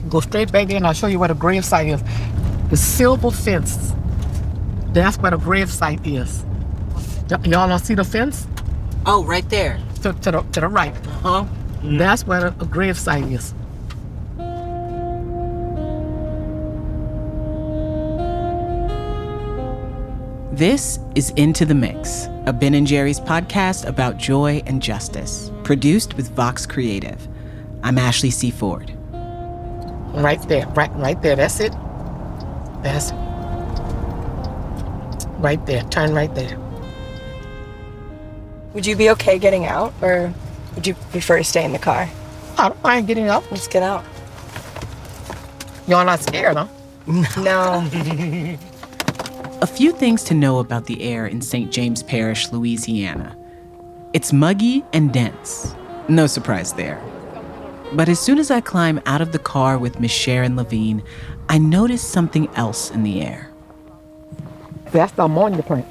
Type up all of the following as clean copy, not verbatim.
Go straight back there and I'll show you where the grave site is. The silver fence. That's where the grave site is. Y'all don't see the fence? Oh, right there. To the right. Uh-huh. Mm. That's where the grave site is. This is Into the Mix, a Ben & Jerry's podcast about joy and justice, produced with Vox Creative. I'm Ashley C. Ford. Right there, right there. That's it. That's it. Right there. Turn right there. Would you be okay getting out, or would you prefer to stay in the car? I don't mind getting out. Let's get out. Y'all not scared, huh? No. A few things to know about the air in St. James Parish, Louisiana. It's muggy and dense. No surprise there. But as soon as I climb out of the car with Miss Sharon Lavigne, I notice something else in the air. That's the ammonia plant.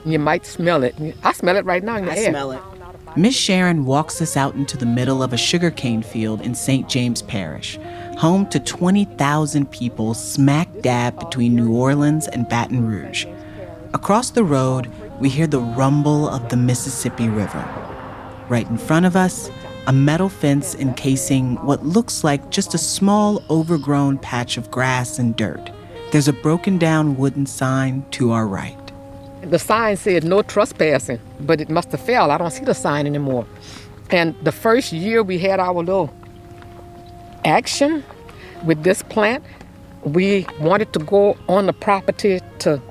You might smell it. I smell it right now in the air. I smell it. Miss Sharon walks us out into the middle of a sugarcane field in St. James Parish, home to 20,000 people smack dab between New Orleans and Baton Rouge. Across the road, we hear the rumble of the Mississippi River. Right in front of us, a metal fence encasing what looks like just a small overgrown patch of grass and dirt. There's a broken down wooden sign to our right. The sign said no trespassing, but it must have fell. I don't see the sign anymore. And the first year we had our little action with this plant, we wanted to go on the property to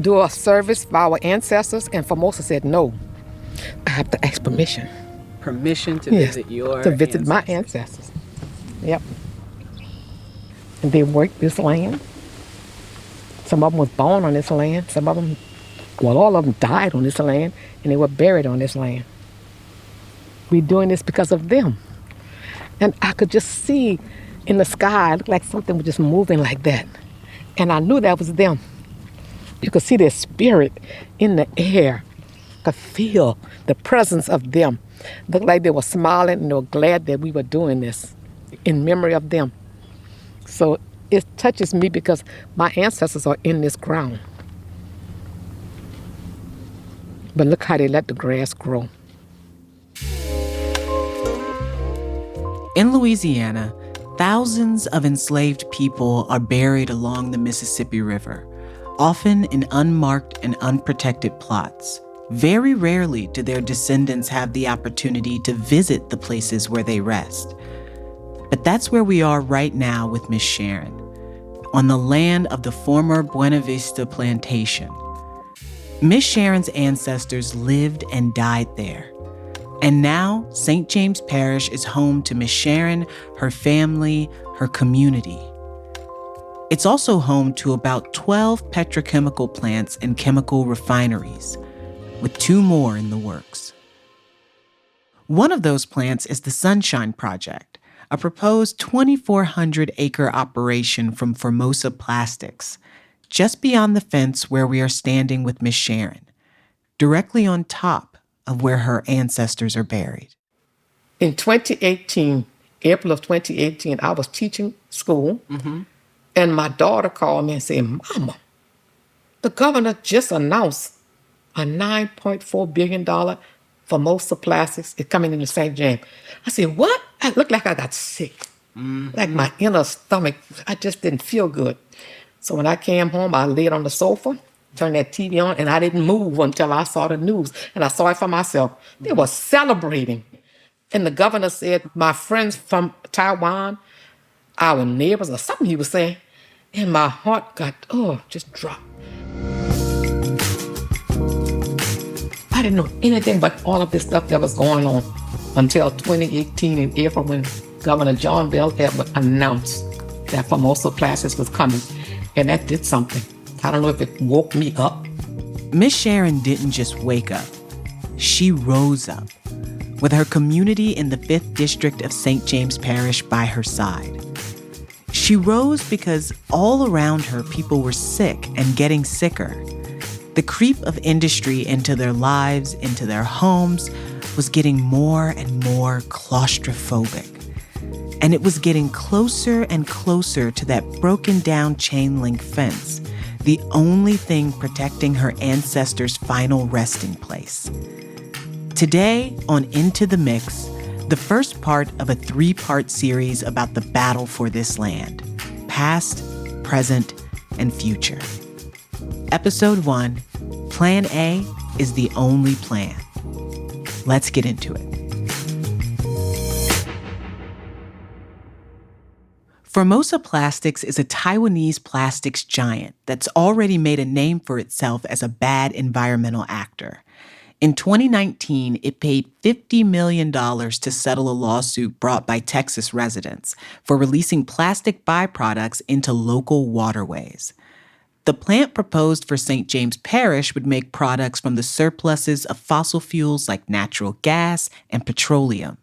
do a service for our ancestors, and Formosa said no. I have to ask permission. Permission to Yes, visit your to visit my ancestors. Yep. And they worked this land. Some of them was born on this land. Some of them, well, all of them died on this land, and they were buried on this land. We're doing this because of them. And I could just see in the sky, it looked like something was just moving like that. And I knew that was them. You could see their spirit in the air. I could feel the presence of them. Looked like they were smiling and they were glad that we were doing this in memory of them. So it touches me because my ancestors are in this ground. But look how they let the grass grow. In Louisiana, thousands of enslaved people are buried along the Mississippi River, often in unmarked and unprotected plots. Very rarely do their descendants have the opportunity to visit the places where they rest. But that's where we are right now with Miss Sharon, on the land of the former Buena Vista plantation. Miss Sharon's ancestors lived and died there. And now, St. James Parish is home to Miss Sharon, her family, her community. It's also home to about 12 petrochemical plants and chemical refineries, with 2 more in the works. One of those plants is the Sunshine Project, a proposed 2,400-acre operation from Formosa Plastics, just beyond the fence where we are standing with Miss Sharon, directly on top of where her ancestors are buried. In 2018, April of 2018, I was teaching school, and my daughter called me and said, "Mama, the governor just announced a $9.4 billion Formosa Plastics is coming into St. James." I said, "What?" I looked like I got sick. Like my inner stomach, I just didn't feel good. So when I came home, I laid on the sofa, turned that TV on, and I didn't move until I saw the news. And I saw it for myself. They were celebrating. And the governor said, "My friends from Taiwan, our neighbors," or something he was saying. And my heart got, just dropped. I didn't know anything about all of this stuff that was going on until 2018 in April when Governor John Bell Edwards announced that Formosa Plastics was coming. And that did something. I don't know if it woke me up. Miss Sharon didn't just wake up. She rose up, with her community in the 5th District of St. James Parish by her side. She rose because all around her people were sick and getting sicker. The creep of industry into their lives, into their homes, was getting more and more claustrophobic. And it was getting closer and closer to that broken down chain link fence, the only thing protecting her ancestors' final resting place. Today on Into the Mix, the first part of a 3-part series about the battle for this land, past, present, and future. Episode 1, Plan A is the only plan. Let's get into it. Formosa Plastics is a Taiwanese plastics giant that's already made a name for itself as a bad environmental actor. In 2019, it paid $50 million to settle a lawsuit brought by Texas residents for releasing plastic byproducts into local waterways. The plant proposed for St. James Parish would make products from the surpluses of fossil fuels like natural gas and petroleum.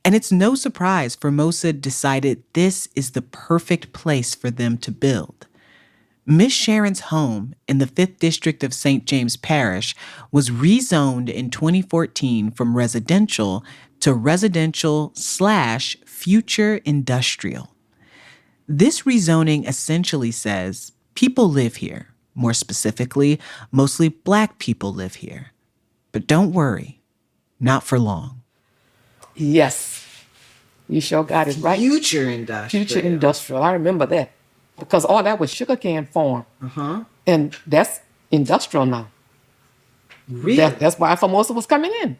And it's no surprise Formosa decided this is the perfect place for them to build. Miss Sharon's home in the 5th District of St. James Parish was rezoned in 2014 from residential to residential/future industrial. This rezoning essentially says people live here. More specifically, mostly Black people live here. But don't worry, not for long. Yes, you sure got it right. Future industrial. Future industrial. I remember that because all that was sugarcane farm, and that's industrial now. Really? That's why Formosa was coming in.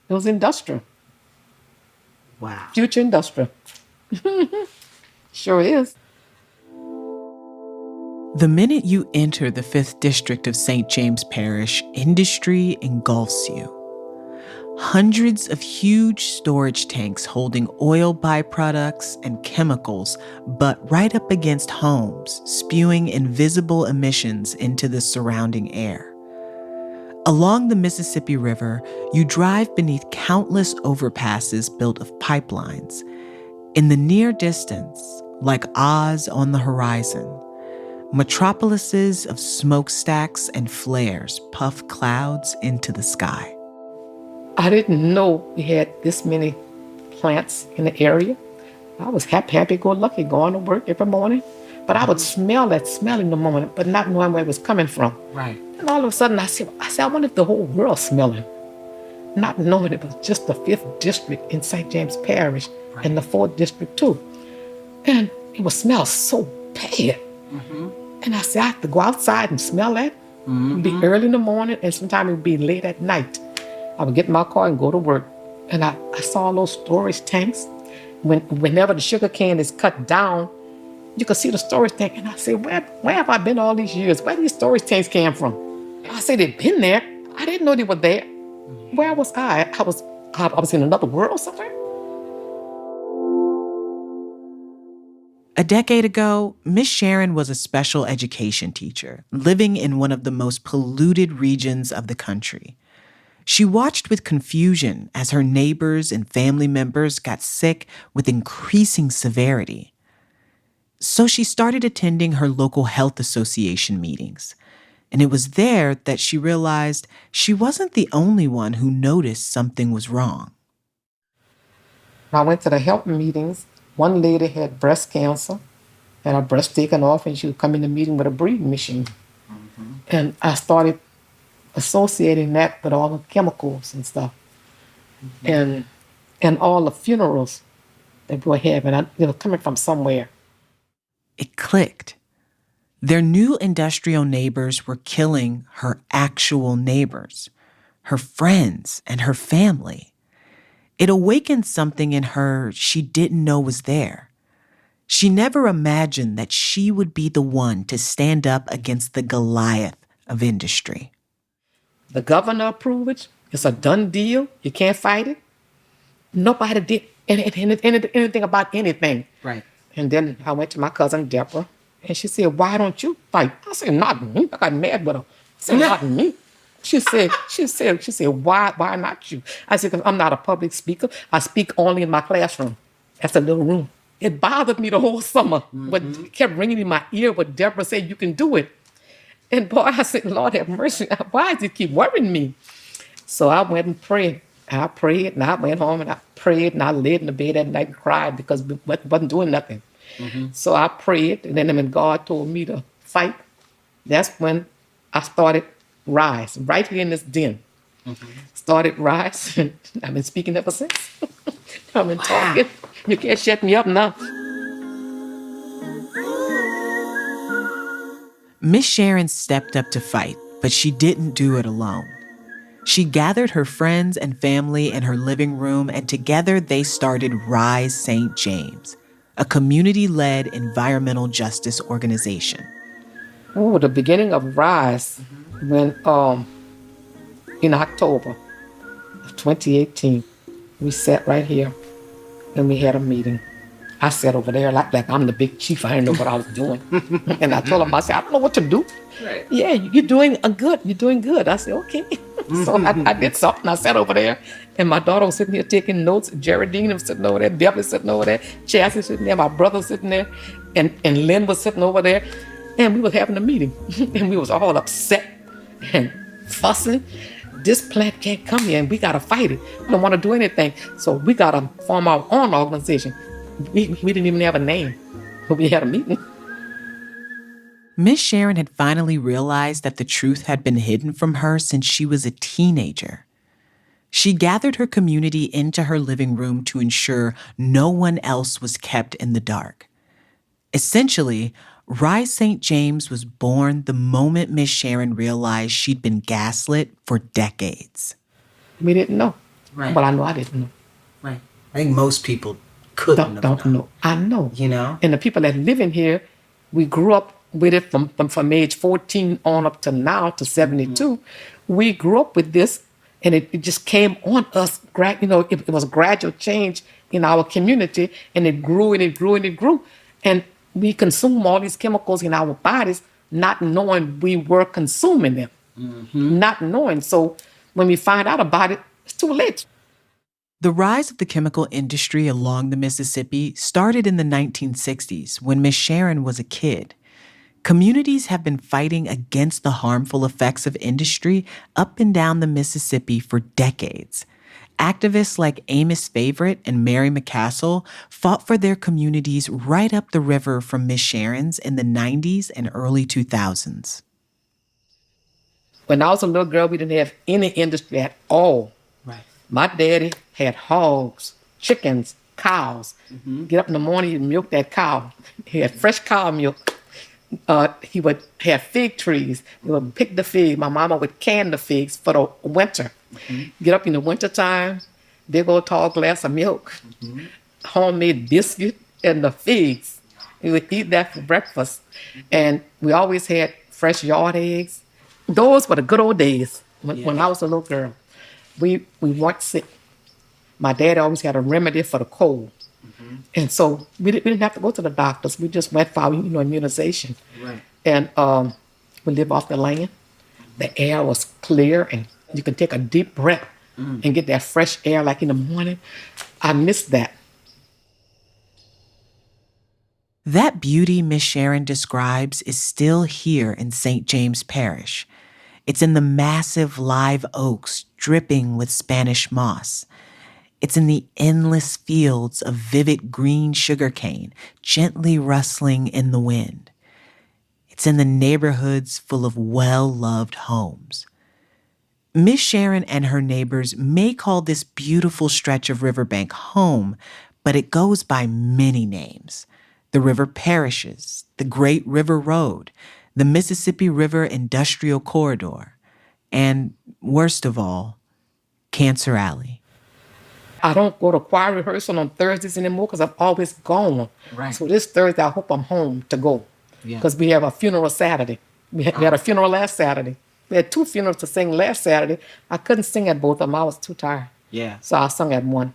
It was industrial. Wow. Future industrial. Sure is. The minute you enter the 5th District of St. James Parish, industry engulfs you. Hundreds of huge storage tanks holding oil byproducts and chemicals butt right up against homes, spewing invisible emissions into the surrounding air. Along the Mississippi River, you drive beneath countless overpasses built of pipelines. In the near distance, like Oz on the horizon, metropolises of smokestacks and flares puff clouds into the sky. I didn't know we had this many plants in the area. I was happy-go-lucky going to work every morning. But I would smell that smell in the morning, but not knowing where it was coming from. Right. And all of a sudden I said, I wonder if the whole world's smelling. Not knowing it was just the 5th district in St. James Parish and the 4th district too. And it would smell so bad. And I said, I have to go outside and smell that. It would be early in the morning, and sometimes it would be late at night. I would get in my car and go to work. And I saw those storage tanks. Whenever the sugar cane is cut down, you could see the storage tank. And I said, where have I been all these years? Where these storage tanks came from? I said, they've been there. I didn't know they were there. Where was I? I was in another world somewhere. A decade ago, Miss Sharon was a special education teacher, living in one of the most polluted regions of the country. She watched with confusion as her neighbors and family members got sick with increasing severity. So she started attending her local health association meetings. And it was there that she realized she wasn't the only one who noticed something was wrong. I went to the health meetings. One lady had breast cancer and her breast taken off, and she would come in the meeting with a breathing machine. And I started associating that with all the chemicals and stuff, and all the funerals that we were having. They were coming from somewhere. It clicked. Their new industrial neighbors were killing her actual neighbors, her friends, and her family. It awakened something in her she didn't know was there. She never imagined that she would be the one to stand up against the Goliath of industry. The governor approved it. It's a done deal. You can't fight it. Nobody did anything about anything. Right. And then I went to my cousin Deborah, and she said, "Why don't you fight?" I said, "Not me." I got mad with her. I said, "Not me." She said, "Why not you?" I said, "Because I'm not a public speaker. I speak only in my classroom. That's a little room." It bothered me the whole summer, but it kept ringing in my ear what Deborah said, "You can do it." And boy, I said, "Lord have mercy. Why does it keep worrying me?" So I went and prayed. I prayed, and I went home, and prayed and I laid in the bed at night and cried because we wasn't doing nothing. So I prayed, and then when God told me to fight, that's when I started Rise, right here in this den. Started Rise, and I've been speaking ever since. I've been talking. You can't shut me up now. Miss Sharon stepped up to fight, but she didn't do it alone. She gathered her friends and family in her living room, and together they started Rise St. James, a community-led environmental justice organization. Oh, the beginning of Rise, when in October of 2018, we sat right here and we had a meeting. I sat over there like I'm the big chief. I didn't know what I was doing. And I told him, I said, I don't know what to do. Right. Yeah, you're doing good. You're doing good. I said, okay. So I did something. I sat over there, and my daughter was sitting here taking notes. Geraldine was sitting over there. Beverly was sitting over there. Chassie was sitting there. My brother was sitting there. And Lynn was sitting over there. And we was having a meeting. And we was all upset and fussing. This plant can't come here, and we got to fight it. We don't want to do anything. So we got to form our own organization. We didn't even have a name, but we had a meeting. Miss Sharon had finally realized that the truth had been hidden from her since she was a teenager. She gathered her community into her living room to ensure no one else was kept in the dark. Essentially, Rise St. James was born the moment Miss Sharon realized she'd been gaslit for decades. We didn't know. Right. Well, I know I didn't know. Right. I think most people couldn't Don't know. I know. You know? And the people that live in here, we grew up with it from age 14 on up to now to 72. We grew up with this, and it just came on us. It was a gradual change in our community, and it grew and it grew and it grew. And we consume all these chemicals in our bodies, not knowing we were consuming them, not knowing. So when we find out about it, it's too late. The rise of the chemical industry along the Mississippi started in the 1960s when Miss Sharon was a kid. Communities have been fighting against the harmful effects of industry up and down the Mississippi for decades. Activists like Amos Favorite and Mary McCassell fought for their communities right up the river from Miss Sharon's in the 90s and early 2000s. When I was a little girl, we didn't have any industry at all. Right. My daddy had hogs, chickens, cows. Get up in the morning, he'd milk that cow. He had fresh cow milk. He would have fig trees. He would pick the fig. My mama would can the figs for the winter. Get up in the wintertime, big old tall glass of milk, homemade biscuit, and the figs. We would eat that for breakfast. And we always had fresh yard eggs. Those were the good old days when I was a little girl. We weren't sick. My dad always had a remedy for the cold. And so we didn't have to go to the doctors. We just went for our immunization. Right. And we lived off the land. The air was clear, and you could take a deep breath and get that fresh air like in the morning. I missed that. That beauty Miss Sharon describes is still here in St. James Parish. It's in the massive live oaks dripping with Spanish moss. It's in the endless fields of vivid green sugarcane gently rustling in the wind. It's in the neighborhoods full of well-loved homes. Miss Sharon and her neighbors may call this beautiful stretch of riverbank home, but it goes by many names. The River Parishes, the Great River Road, the Mississippi River Industrial Corridor, and, worst of all, Cancer Alley. I don't go to choir rehearsal on Thursdays anymore because I've always gone. Right. So this Thursday, I hope I'm home to go. Because we have a funeral Saturday. We had a funeral last Saturday. We had 2 funerals to sing last Saturday. I couldn't sing at both of them. I was too tired. Yeah. So I sung at one.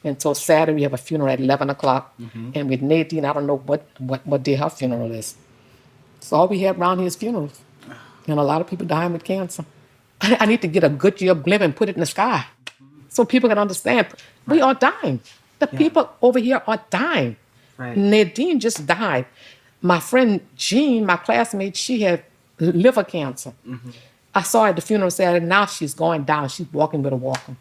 And so Saturday, we have a funeral at 11 o'clock. And with Nadine, I don't know what day her funeral is. So all we have around here is funerals. And a lot of people dying with cancer. I need to get a good year of living and put it in the sky so people can understand. We are dying. The people over here are dying. Right. Nadine just died. My friend Jean, my classmate, she had liver cancer. I saw her at the funeral Saturday. Now she's going down. She's walking with a walker.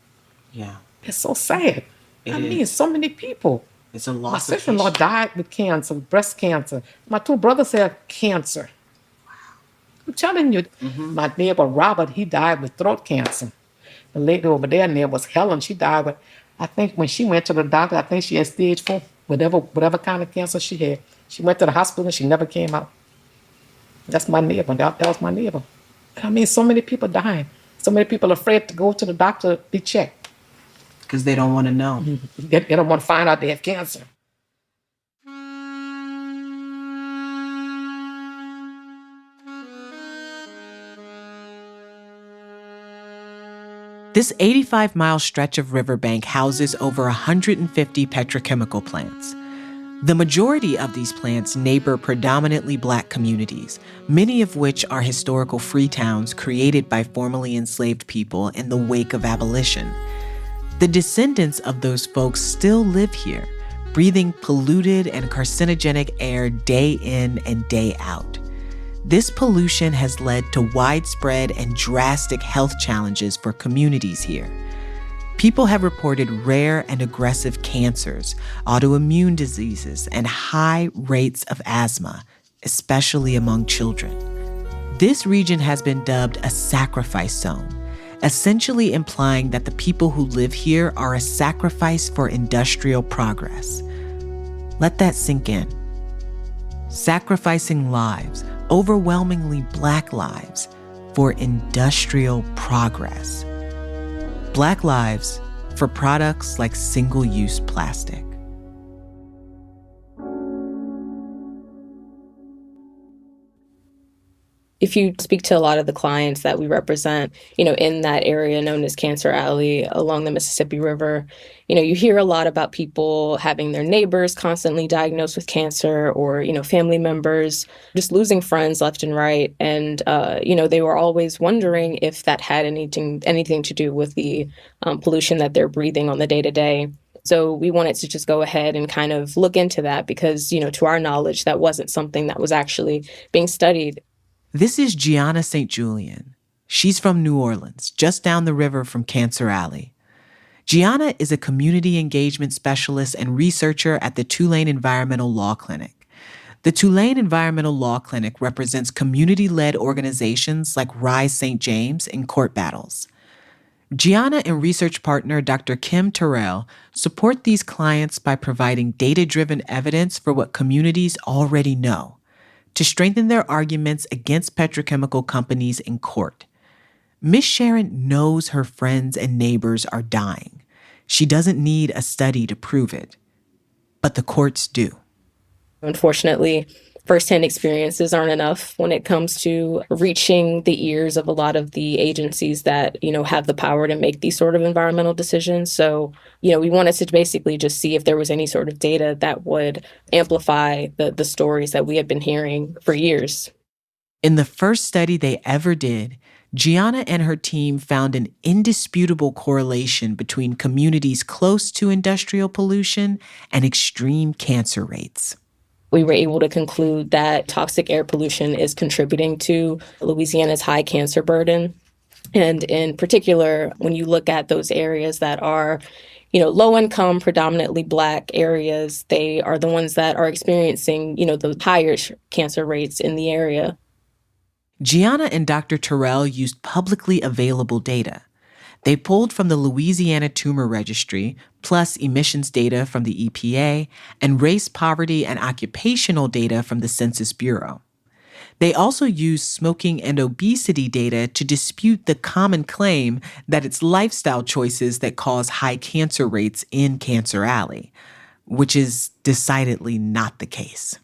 Yeah. It's so sad. It I mean, is. so many people. It's a My loss of sister-in-law history. died with cancer, breast cancer. My two brothers had cancer. I'm telling you, my neighbor Robert, he died with throat cancer. The lady over there near was Helen. She died with, I think when she went to the doctor, I think she had stage 4, whatever kind of cancer she had. She went to the hospital and she never came out. That's my neighbor. That was my neighbor. I mean, so many people dying. So many people afraid to go to the doctor to be checked. Because they don't want to know. They don't want to find out they have cancer. This 85-mile stretch of riverbank houses over 150 petrochemical plants. The majority of these plants neighbor predominantly Black communities, many of which are historical freetowns created by formerly enslaved people in the wake of abolition. The descendants of those folks still live here, breathing polluted and carcinogenic air day in and day out. This pollution has led to widespread and drastic health challenges for communities here. People have reported rare and aggressive cancers, autoimmune diseases, and high rates of asthma, especially among children. This region has been dubbed a sacrifice zone, essentially implying that the people who live here are a sacrifice for industrial progress. Let that sink in. Sacrificing lives, overwhelmingly Black lives, for industrial progress. Black lives for products like single-use plastic. If you speak to a lot of the clients that we represent, in that area known as Cancer Alley along the Mississippi River, you hear a lot about people having their neighbors constantly diagnosed with cancer or, family members just losing friends left and right. And, they were always wondering if that had anything to do with the pollution that they're breathing on the day to day. So we wanted to just go ahead and kind of look into that because, to our knowledge, that wasn't something that was actually being studied. This is Gianna St. Julian. She's from New Orleans, just down the river from Cancer Alley. Gianna is a community engagement specialist and researcher at the Tulane Environmental Law Clinic. The Tulane Environmental Law Clinic represents community-led organizations like Rise St. James in court battles. Gianna and research partner Dr. Kim Terrell support these clients by providing data-driven evidence for what communities already know, to strengthen their arguments against petrochemical companies in court. Miss Sharon knows her friends and neighbors are dying. She doesn't need a study to prove it, but the courts do. Unfortunately, firsthand experiences aren't enough when it comes to reaching the ears of a lot of the agencies that, have the power to make these sort of environmental decisions. So, we wanted to basically just see if there was any sort of data that would amplify the stories that we had been hearing for years. In the first study they ever did, Gianna and her team found an indisputable correlation between communities close to industrial pollution and extreme cancer rates. We were able to conclude that toxic air pollution is contributing to Louisiana's high cancer burden. And in particular, when you look at those areas that are, low income, predominantly Black areas, they are the ones that are experiencing, the higher cancer rates in the area. Gianna and Dr. Terrell used publicly available data. They pulled from the Louisiana Tumor Registry, plus emissions data from the EPA, and race, poverty, and occupational data from the Census Bureau. They also used smoking and obesity data to dispute the common claim that it's lifestyle choices that cause high cancer rates in Cancer Alley, which is decidedly not the case.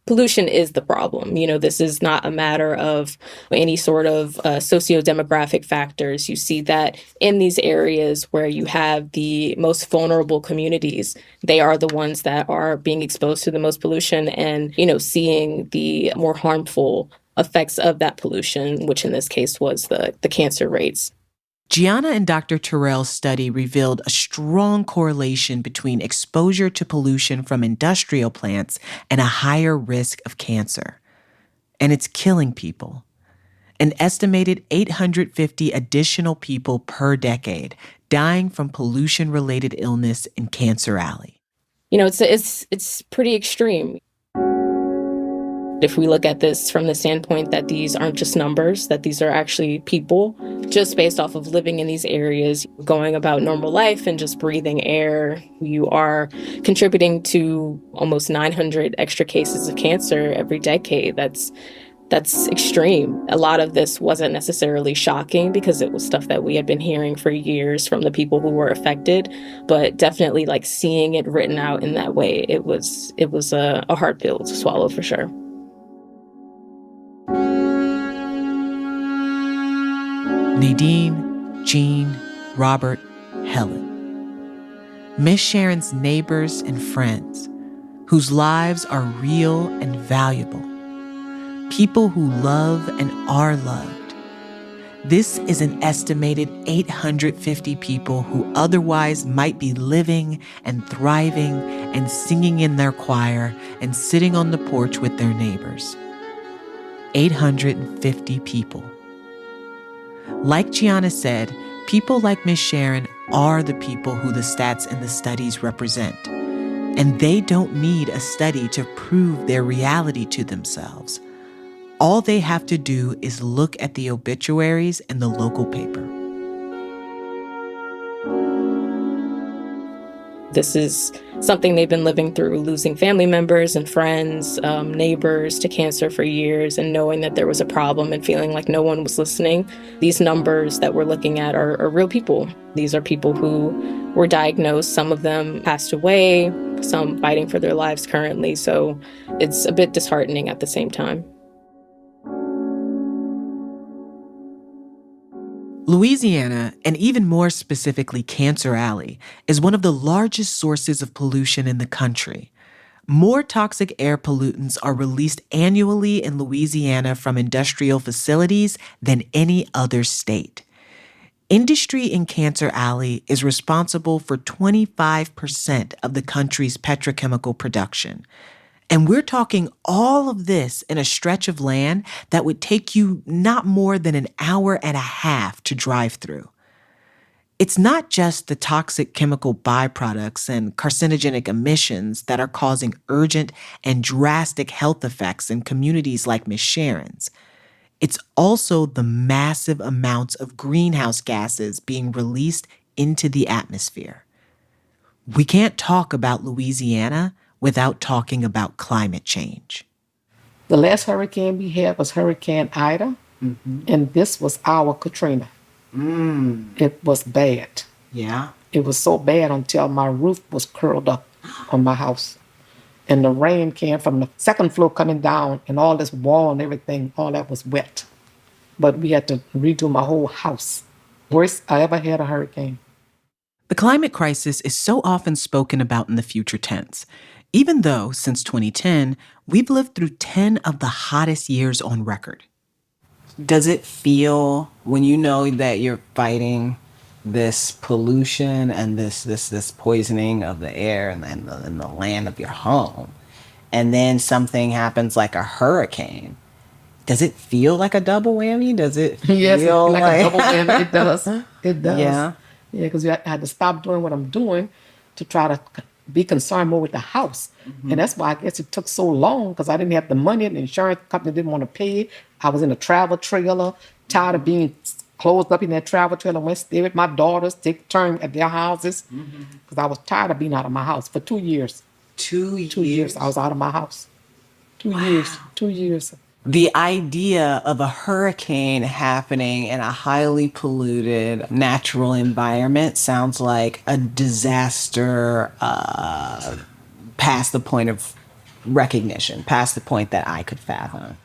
Pollution is the problem. This is not a matter of any sort of socio-demographic factors. You see that in these areas where you have the most vulnerable communities, they are the ones that are being exposed to the most pollution and, seeing the more harmful effects of that pollution, which in this case was the cancer rates. Gianna and Dr. Terrell's study revealed a strong correlation between exposure to pollution from industrial plants and a higher risk of cancer. And it's killing people. An estimated 850 additional people per decade dying from pollution-related illness in Cancer Alley. You know, it's pretty extreme. If we look at this from the standpoint that these aren't just numbers, that these are actually people, just based off of living in these areas, going about normal life and just breathing air, you are contributing to almost 900 extra cases of cancer every decade. That's extreme. A lot of this wasn't necessarily shocking because it was stuff that we had been hearing for years from the people who were affected, but definitely like seeing it written out in that way, it was a hard pill to swallow for sure. Nadine, Jean, Robert, Helen. Miss Sharon's neighbors and friends, whose lives are real and valuable. People who love and are loved. This is an estimated 850 people who otherwise might be living and thriving and singing in their choir and sitting on the porch with their neighbors. 850 people. Like Gianna said, people like Miss Sharon are the people who the stats and the studies represent. And they don't need a study to prove their reality to themselves. All they have to do is look at the obituaries in the local paper. This is something they've been living through, losing family members and friends, neighbors to cancer for years, and knowing that there was a problem and feeling like no one was listening. These numbers that we're looking at are real people. These are people who were diagnosed. Some of them passed away, some fighting for their lives currently. So it's a bit disheartening at the same time. Louisiana, and even more specifically Cancer Alley, is one of the largest sources of pollution in the country. More toxic air pollutants are released annually in Louisiana from industrial facilities than any other state. Industry in Cancer Alley is responsible for 25% of the country's petrochemical production. And we're talking all of this in a stretch of land that would take you not more than an hour and a half to drive through. It's not just the toxic chemical byproducts and carcinogenic emissions that are causing urgent and drastic health effects in communities like Miss Sharon's. It's also the massive amounts of greenhouse gases being released into the atmosphere. We can't talk about Louisiana without talking about climate change. The last hurricane we had was Hurricane Ida, and this was our Katrina. It was bad. Yeah. It was so bad until my roof was curled up on my house. And the rain came from the second floor coming down, and all this wall and everything, all that was wet. But we had to redo my whole house. Worst I ever had a hurricane. The climate crisis is so often spoken about in the future tense, even though, since 2010, we've lived through 10 of the hottest years on record. Does it feel, when you know that you're fighting this pollution and this poisoning of the air and the land of your home, and then something happens like a hurricane, does it feel like a double whammy? Does it Yes, feel like a double whammy. It does. It does. Yeah. Yeah, because I had to stop doing what I'm doing to try to be concerned more with the house. And that's why I guess it took so long, because I didn't have the money. The insurance company didn't want to pay. I was in a travel trailer, tired of being closed up in that travel trailer. Went stay with my daughters, take turn at their houses, because I was tired of being out of my house for 2 years. 2 years? 2 years I was out of my house. 2 years. 2 years. The idea of a hurricane happening in a highly polluted natural environment sounds like a disaster past the point of recognition, past the point that I could fathom.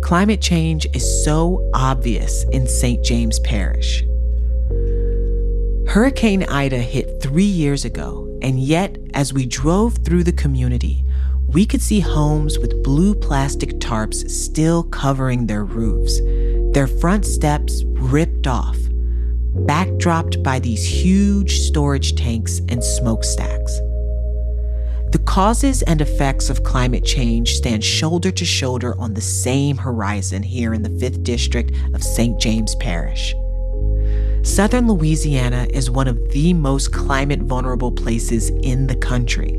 Climate change is so obvious in St. James Parish. Hurricane Ida hit 3 years ago, and yet, as we drove through the community, we could see homes with blue plastic tarps still covering their roofs, their front steps ripped off, backdropped by these huge storage tanks and smokestacks. The causes and effects of climate change stand shoulder to shoulder on the same horizon here in the 5th District of St. James Parish. Southern Louisiana is one of the most climate vulnerable places in the country.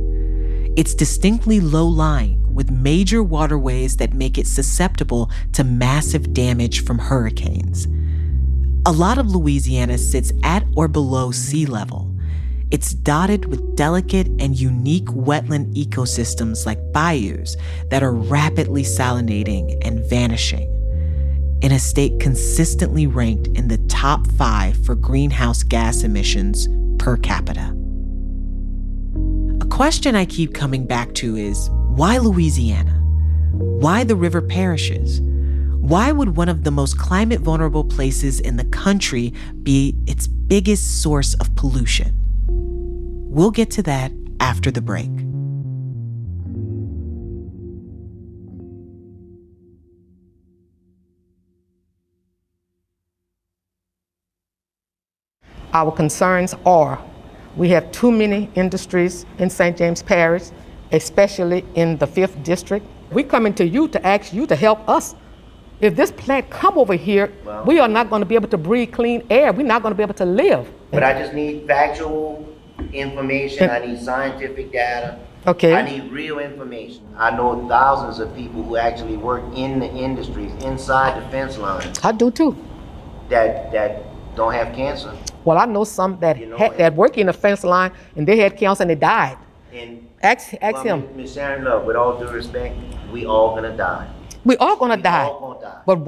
It's distinctly low-lying, with major waterways that make it susceptible to massive damage from hurricanes. A lot of Louisiana sits at or below sea level. It's dotted with delicate and unique wetland ecosystems like bayous that are rapidly salinating and vanishing, in a state consistently ranked in the top 5 for greenhouse gas emissions per capita. A question I keep coming back to is, why Louisiana? Why the River Parishes? Why would one of the most climate vulnerable places in the country be its biggest source of pollution? We'll get to that after the break. Our concerns are we have too many industries in St. James Parish, especially in the 5th District. We're coming to you to ask you to help us. If this plant come over here, we are not going to be able to breathe clean air. We're not going to be able to live. But I just need factual information. I need scientific data. Okay. I need real information. I know thousands of people who actually work in the industries inside the fence lines I do too. that don't have cancer. Well, I know some that You know, that work in the fence line and they had cancer and they died. And Ask well, him. Ms. Sharon Love, with all due respect, we all gonna die. We are going to We die. all gonna die. But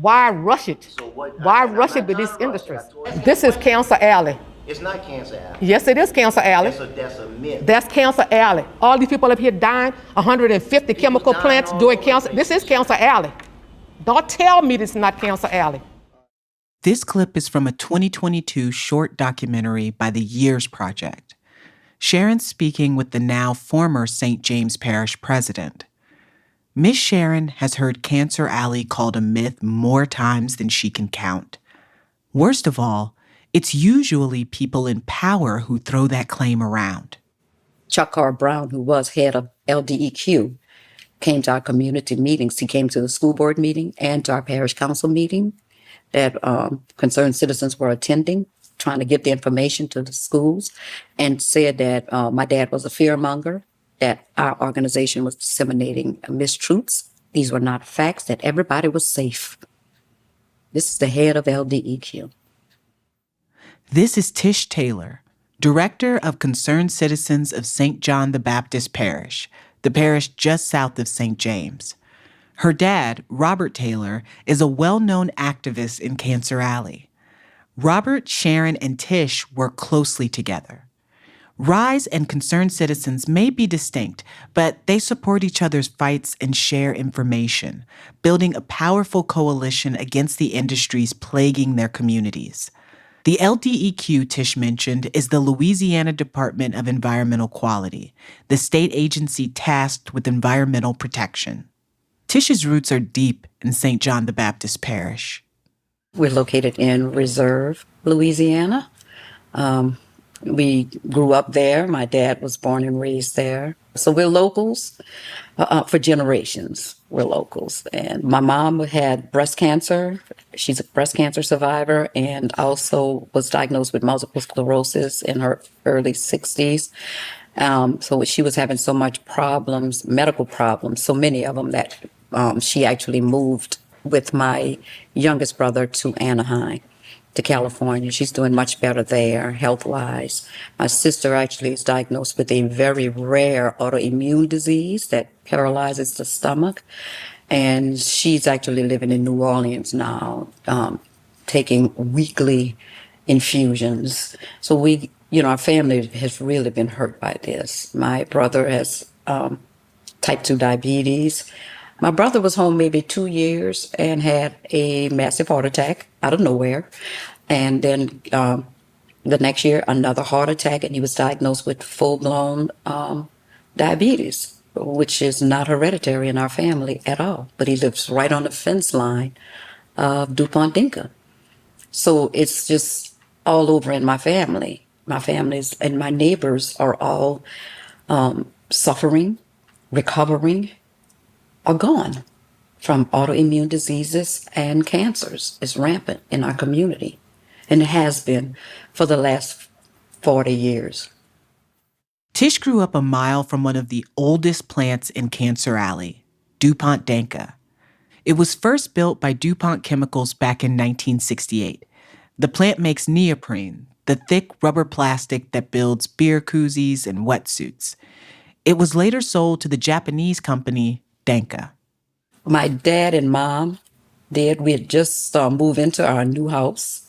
why rush it? So what? Why I'm rush not it with trying these to rush it. industries? I told you. This is Cancer Alley. It's not Cancer Alley. Yes, it is Cancer Alley. That's a myth. That's Cancer Alley. All these people up here dying, 150 chemical dying plants all doing over cancer. the This place. is Cancer Alley. Don't tell me this is not Cancer Alley. This clip is from a 2022 short documentary by the Years Project. Sharon's speaking with the now former St. James Parish president. Miss Sharon has heard Cancer Alley called a myth more times than she can count. Worst of all, it's usually people in power who throw that claim around. Chuck R. Brown, who was head of LDEQ, came to our community meetings. He came to the school board meeting and to our parish council meeting that concerned citizens were attending, trying to get the information to the schools, and said that my dad was a fearmonger, that our organization was disseminating mistruths. These were not facts, that everybody was safe. This is the head of LDEQ. This is Tish Taylor, Director of Concerned Citizens of St. John the Baptist Parish, the parish just south of St. James. Her dad, Robert Taylor, is a well-known activist in Cancer Alley. Robert, Sharon, and Tish work closely together. RISE and Concerned Citizens may be distinct, but they support each other's fights and share information, building a powerful coalition against the industries plaguing their communities. The LDEQ Tish mentioned is the Louisiana Department of Environmental Quality, the state agency tasked with environmental protection. Tish's roots are deep in St. John the Baptist Parish. We're located in Reserve, Louisiana. We grew up there. My dad was born and raised there. So we're locals for generations. We're locals. And my mom had breast cancer. She's a breast cancer survivor and also was diagnosed with multiple sclerosis in her early 60s. So she was having so much problems, medical problems, so many of them that she actually moved with my youngest brother to Anaheim, to California. She's doing much better there, health-wise. My sister actually is diagnosed with a very rare autoimmune disease that paralyzes the stomach. And she's actually living in New Orleans now, taking weekly infusions. So our family has really been hurt by this. My brother has type 2 diabetes. My brother was home maybe 2 years and had a massive heart attack out of nowhere. And then the next year, another heart attack, and he was diagnosed with full-blown diabetes, which is not hereditary in our family at all. But he lives right on the fence line of DuPont Dinka. So it's just all over in my family. My families and my neighbors are all suffering, recovering, are gone from autoimmune diseases and cancers. It's rampant in our community, and it has been for the last 40 years. Tish grew up a mile from one of the oldest plants in Cancer Alley, DuPont Danka. It was first built by DuPont Chemicals back in 1968. The plant makes neoprene, the thick rubber plastic that builds beer koozies and wetsuits. It was later sold to the Japanese company Danka. My dad and mom we had just moved into our new house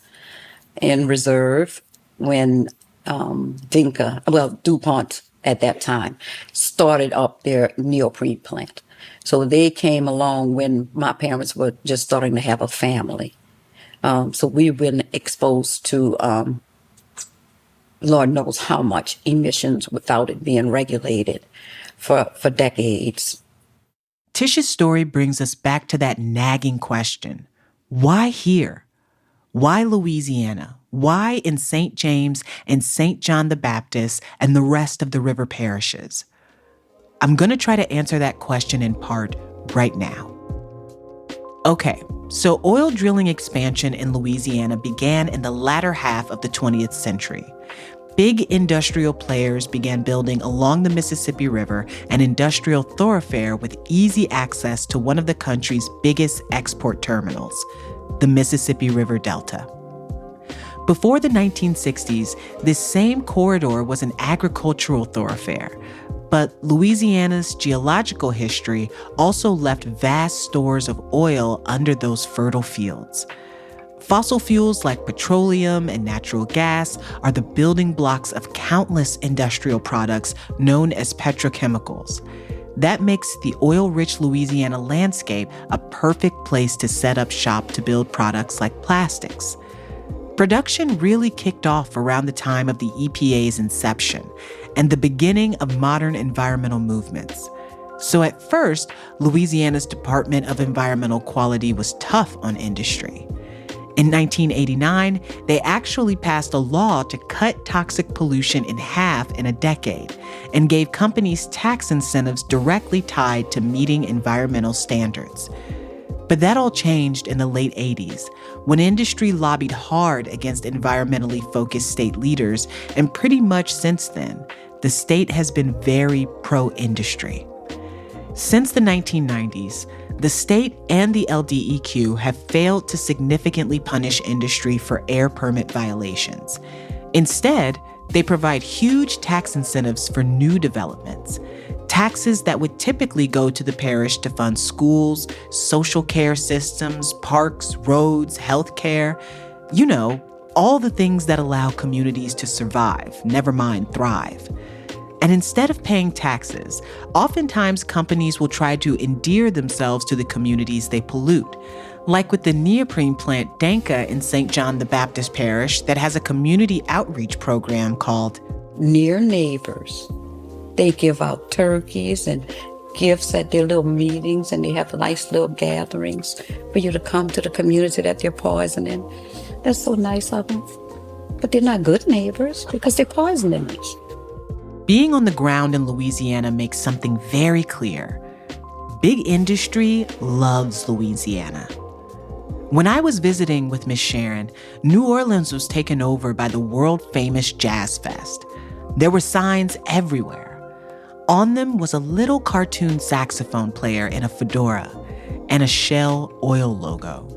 in Reserve when DuPont at that time started up their neoprene plant. So they came along when my parents were just starting to have a family. So we've been exposed to Lord knows how much emissions without it being regulated for decades. Tish's story brings us back to that nagging question. Why here? Why Louisiana? Why in St. James and St. John the Baptist and the rest of the river parishes? I'm going to try to answer that question in part right now. Okay, so oil drilling expansion in Louisiana began in the latter half of the 20th century. Big industrial players began building along the Mississippi River an industrial thoroughfare with easy access to one of the country's biggest export terminals, the Mississippi River Delta. Before the 1960s, this same corridor was an agricultural thoroughfare, but Louisiana's geological history also left vast stores of oil under those fertile fields. Fossil fuels like petroleum and natural gas are the building blocks of countless industrial products known as petrochemicals. That makes the oil-rich Louisiana landscape a perfect place to set up shop to build products like plastics. Production really kicked off around the time of the EPA's inception and the beginning of modern environmental movements. So at first, Louisiana's Department of Environmental Quality was tough on industry. In 1989, they actually passed a law to cut toxic pollution in half in a decade and gave companies tax incentives directly tied to meeting environmental standards. But that all changed in the late 80s, when industry lobbied hard against environmentally focused state leaders, and pretty much since then, the state has been very pro-industry. Since the 1990s, the state and the LDEQ have failed to significantly punish industry for air permit violations. Instead, they provide huge tax incentives for new developments, taxes that would typically go to the parish to fund schools, social care systems, parks, roads, healthcare, all the things that allow communities to survive, never mind thrive. And instead of paying taxes, oftentimes companies will try to endear themselves to the communities they pollute, like with the neoprene plant Danka in St. John the Baptist Parish that has a community outreach program called Near Neighbors. They give out turkeys and gifts at their little meetings, and they have nice little gatherings for you to come to the community that they're poisoning. That's so nice of them. But they're not good neighbors because they're poisoning us. Being on the ground in Louisiana makes something very clear. Big industry loves Louisiana. When I was visiting with Miss Sharon, New Orleans was taken over by the world-famous Jazz Fest. There were signs everywhere. On them was a little cartoon saxophone player in a fedora and a Shell oil logo.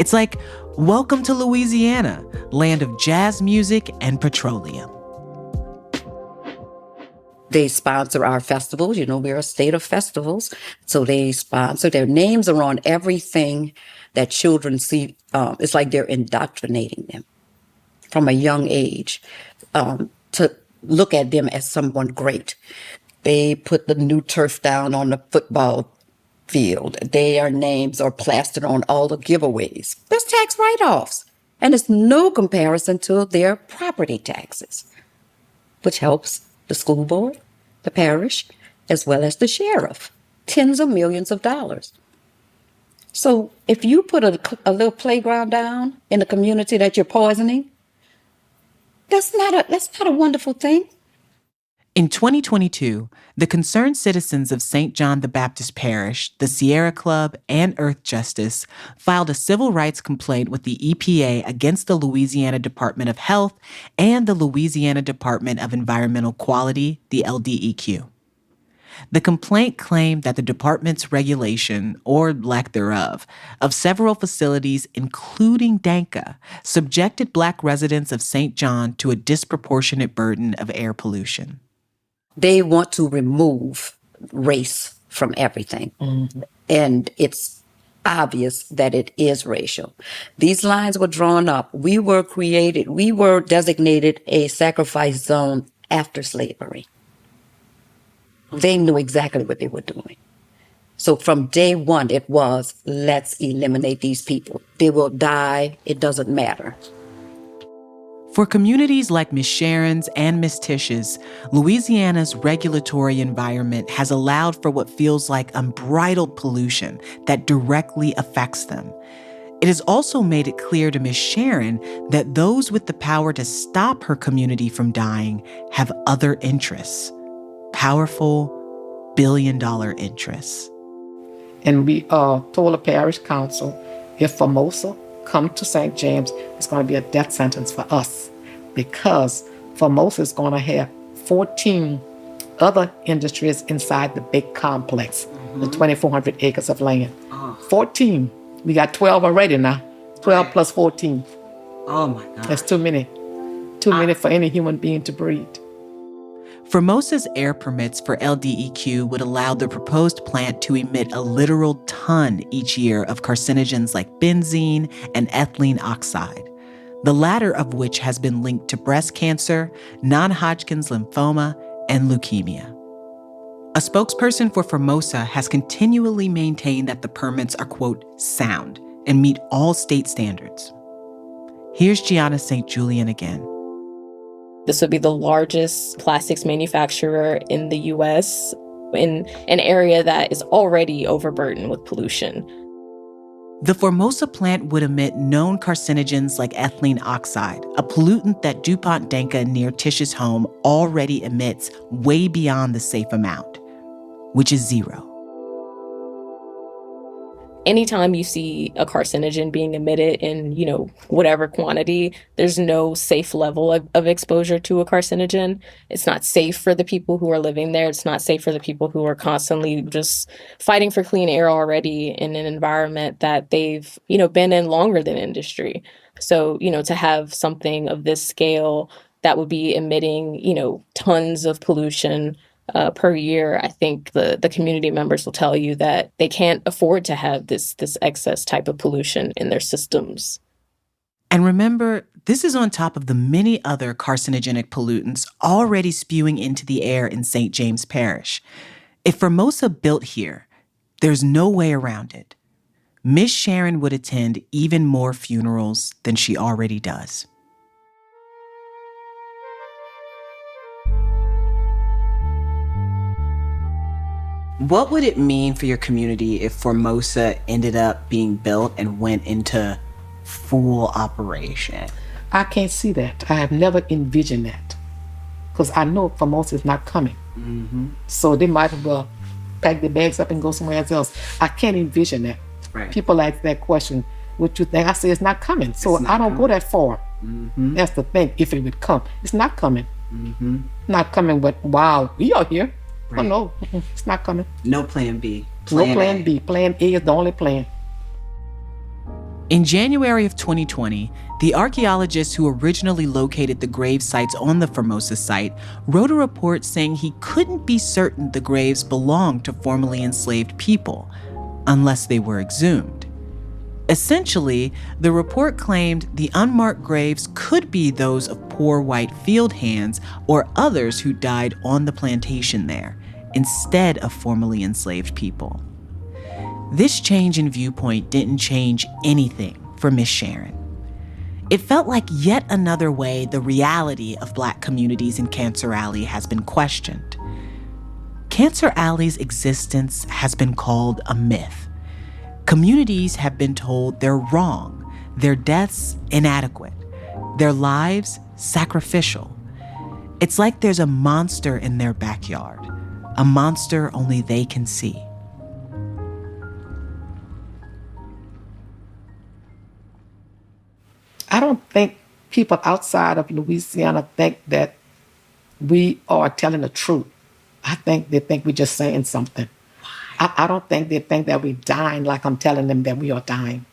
It's like, welcome to Louisiana, land of jazz music and petroleum. They sponsor our festivals. We're a state of festivals. So they sponsor, their names are on everything that children see. It's like they're indoctrinating them from a young age to look at them as someone great. They put the new turf down on the football field. Their names are plastered on all the giveaways. There's tax write-offs. And it's no comparison to their property taxes, which helps the school board, the parish, as well as the sheriff. Tens of millions of dollars. So if you put a little playground down in the community that you're poisoning, that's not a wonderful thing. In 2022, the concerned citizens of St. John the Baptist Parish, the Sierra Club, and Earth Justice filed a civil rights complaint with the EPA against the Louisiana Department of Health and the Louisiana Department of Environmental Quality, the LDEQ. The complaint claimed that the department's regulation, or lack thereof, of several facilities, including Danka, subjected Black residents of St. John to a disproportionate burden of air pollution. They want to remove race from everything. And it's obvious that it is racial. These lines were drawn up. We were designated a sacrifice zone after slavery. They knew exactly what they were doing. So from day one, it was, let's eliminate these people. They will die. It doesn't matter. For communities like Miss Sharon's and Miss Tish's, Louisiana's regulatory environment has allowed for what feels like unbridled pollution that directly affects them. It has also made it clear to Miss Sharon that those with the power to stop her community from dying have other interests. Powerful, billion-dollar interests. And we told the parish council, if Formosa come to St. James, it's going to be a death sentence for us, because Formosa is going to have 14 other industries inside the big complex, the 2,400 acres of land. 14. We got 12 already now. 12 plus 14. Oh my God. That's too many. Too many for any human being to breathe. Formosa's air permits for LDEQ would allow the proposed plant to emit a literal ton each year of carcinogens like benzene and ethylene oxide, the latter of which has been linked to breast cancer, non-Hodgkin's lymphoma, and leukemia. A spokesperson for Formosa has continually maintained that the permits are, quote, sound and meet all state standards. Here's Gianna St. Julian again. This would be the largest plastics manufacturer in the U.S. in an area that is already overburdened with pollution. The Formosa plant would emit known carcinogens like ethylene oxide, a pollutant that DuPont Danka near Tish's home already emits way beyond the safe amount, which is 0. Anytime you see a carcinogen being emitted in, whatever quantity, there's no safe level of exposure to a carcinogen. It's not safe for the people who are living there. It's not safe for the people who are constantly just fighting for clean air already in an environment that they've, been in longer than industry. So, to have something of this scale that would be emitting, tons of pollution per year, I think the community members will tell you that they can't afford to have this excess type of pollution in their systems. And remember, this is on top of the many other carcinogenic pollutants already spewing into the air in St. James Parish. If Formosa built here, there's no way around it. Miss Sharon would attend even more funerals than she already does. What would it mean for your community if Formosa ended up being built and went into full operation? I can't see that. I have never envisioned that, because I know Formosa is not coming. So they might as well pack their bags up and go somewhere else. I can't envision that. Right. People ask that question, what you think? I say it's not coming. So I don't go that far. That's the thing. If it would come, it's not coming. Not coming, but wow, we are here. Right. Oh no, it's not coming. No plan B. No plan B. Plan A is the only plan. In January of 2020, the archaeologist who originally located the grave sites on the Formosa site wrote a report saying he couldn't be certain the graves belonged to formerly enslaved people, unless they were exhumed. Essentially, the report claimed the unmarked graves could be those of poor white field hands or others who died on the plantation there, instead of formerly enslaved people. This change in viewpoint didn't change anything for Miss Sharon. It felt like yet another way the reality of Black communities in Cancer Alley has been questioned. Cancer Alley's existence has been called a myth. Communities have been told they're wrong, their deaths inadequate, their lives sacrificial. It's like there's a monster in their backyard, a monster only they can see. I don't think people outside of Louisiana think that we are telling the truth. I think they think we're just saying something. I don't think they think that we're dying like I'm telling them that we are dying.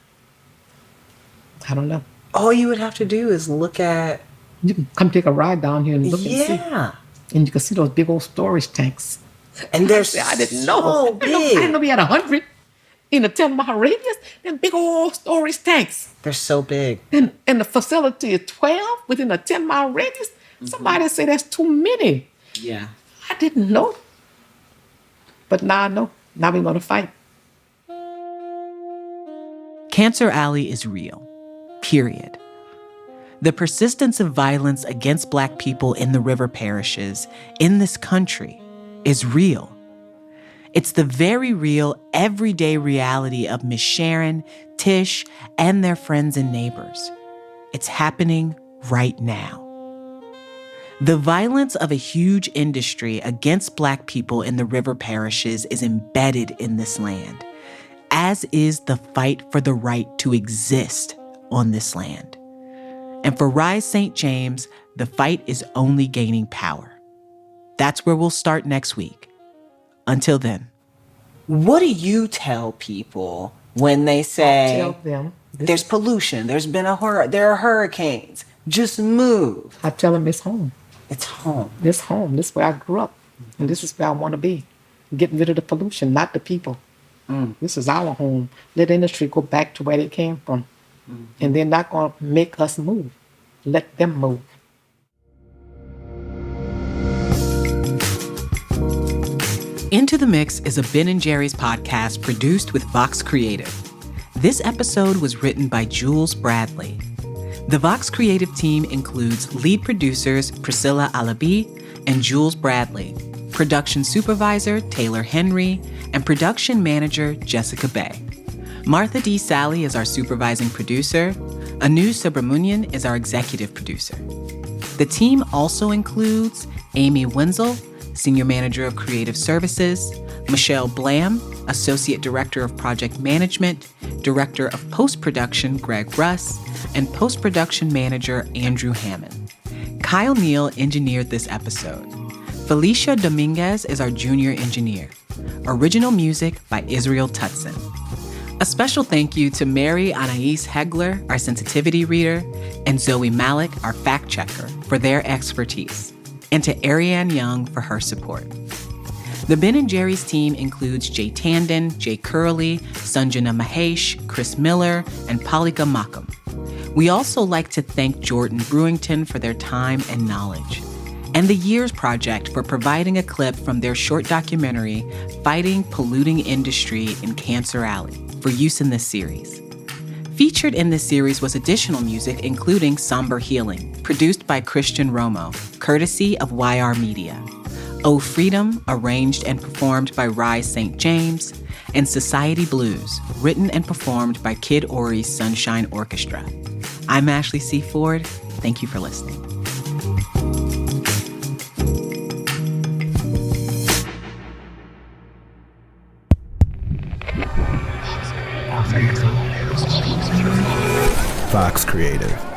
I don't know. All you would have to do is look at... You can come take a ride down here and look and see. Yeah. And you can see those big old storage tanks. And they're I didn't know. so I big. didn't know we had 100 in a 10-mile radius. Them big old storage tanks. They're so big. And the facility is 12 within a 10-mile radius. Somebody say that's too many. Yeah. I didn't know. But now I know. Now we're going to fight. Cancer Alley is real, period. The persistence of violence against Black people in the river parishes in this country is real. It's the very real, everyday reality of Miss Sharon, Tish, and their friends and neighbors. It's happening right now. The violence of a huge industry against Black people in the river parishes is embedded in this land, as is the fight for the right to exist on this land. And for Rise St. James, the fight is only gaining power. That's where we'll start next week. Until then. What do you tell people when they say Tell them. there's pollution, there are hurricanes, just move? I tell them it's home. It's home. This home. This is where I grew up. And this is where I want to be. Getting rid of the pollution, not the people. This is our home. Let the industry go back to where they came from. And they're not going to make us move. Let them move. Into the Mix is a Ben & Jerry's podcast produced with Vox Creative. This episode was written by Jules Bradley. The Vox Creative team includes lead producers Priscilla Alabi and Jules Bradley, production supervisor Taylor Henry, and production manager Jessica Bay. Martha D. Sally is our supervising producer. Anu Subramanian is our executive producer. The team also includes Amy Wenzel, Senior Manager of Creative Services, Michelle Blam, Associate Director of Project Management, Director of Post-Production Greg Russ, and Post-Production Manager Andrew Hammond. Kyle Neal engineered this episode. Felicia Dominguez is our junior engineer. Original music by Israel Tutson. A special thank you to Mary Anais Hegler, our sensitivity reader, and Zoe Malik, our fact checker, for their expertise, and to Ariane Young for her support. The Ben & Jerry's team includes Jay Tandon, Jay Curley, Sanjana Mahesh, Chris Miller, and Palika Makam. We also like to thank Jordan Brewington for their time and knowledge, and the Years Project for providing a clip from their short documentary, Fighting Polluting Industry in Cancer Alley, for use in this series. Featured in this series was additional music, including Somber Healing, produced by Christian Romo, courtesy of YR Media. Oh Freedom, arranged and performed by Rise St. James, and Society Blues, written and performed by Kid Ory's Sunshine Orchestra. I'm Ashley C. Ford. Thank you for listening. Vox Creative.